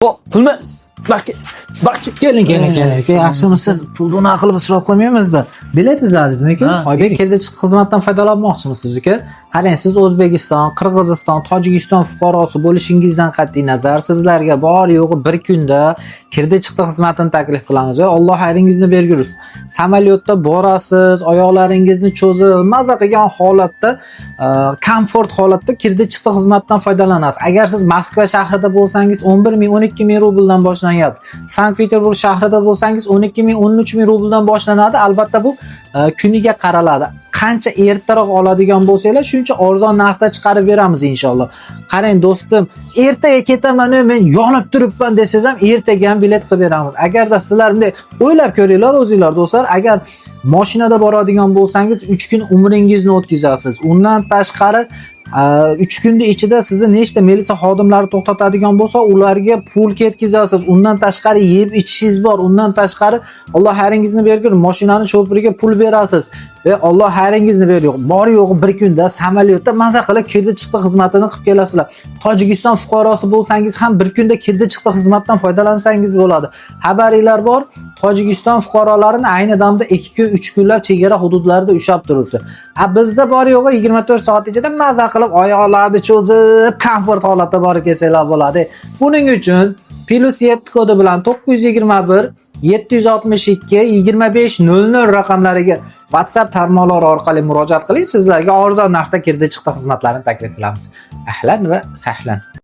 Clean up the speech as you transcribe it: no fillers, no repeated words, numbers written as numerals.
O pulni bak Keling. Yaxshimisiz? Pulni unaqa qilib isrof qilmaymiz-da. Biletingiz azizmi aka? Oybek kredit xizmatdan foydalanmoqchimisiz aka? Qarang, siz O'zbekiston, Qirg'iziston, Tojikiston fuqarosi bo'lishingizdan qat'iy nazar sizlarga bor yo'g'i bir kunda kredit xizmatini taklif qilamiz va Alloh xayringizni bergursin. Samolyotda borasiz, oyoqlaringizni cho'zib, maza qilgan holatda, komfort holatda kredit xizmatdan foydalanasiz. Agar siz Moskva shahrida bo'lsangiz 11 ming, 12 ming rubldan boshlanyapti. Sankt-Peterburg shahrida bo'lsangiz 12 ming, 13 ming rubldan boshlanadi. Albatta bu kuniga qaraladi. Qancha ertaroq oladigan bo'lsanglar, shuncha arzon narxda chiqarib beramiz inshaalloh. Qarang do'stim, ertaga ketaman, men yonib turibman desangiz ham ertaga ham bilet qilib beramiz. Agarda sizlar bunday o'ylab ko'ringlar o'zingizlar do'stlar, agar mashinada boradigan bo'lsangiz 3 kun umringizni o'tkazasiz. Undan tashqari 3 kunning ichida sizni nechta militsiya xodimlari to'xtatadigan bo'lsa, ularga pul ketkazasiz. Undan tashqari yeb ichishingiz bor. Undan tashqari Alloh xayringizni bergur, mashinani sho'firiga pul berasiz. Ve Alloh xayringizni bergur. Bor yo'g'i bir kunda samolyotda maza qilib kredit xizmatini qilib kelasizlar. Tojikiston fuqarosi bo'lsangiz ham bir kunda kredit xizmatdan foydalansangiz bo'ladi. Xabaringlar bor, Tojikiston fuqarolarini ayni damda 2 kun, 3 kunlab chegara hududlarida ushlab turibdi. Bizda bor yo'g'i 24 soat ichida maza qilib oyoqlarni cho'zib, komfort holatda borib kelsanglar bo'ladi. Buning uchun +7 kodi bilan 921 762 2500 raqamlariga WhatsApp tarmoqlari orqali murojaat qiling. Sizlarga arzon narxda kredit xizmatlarini taklif qilamiz. Ahlan va sahlan.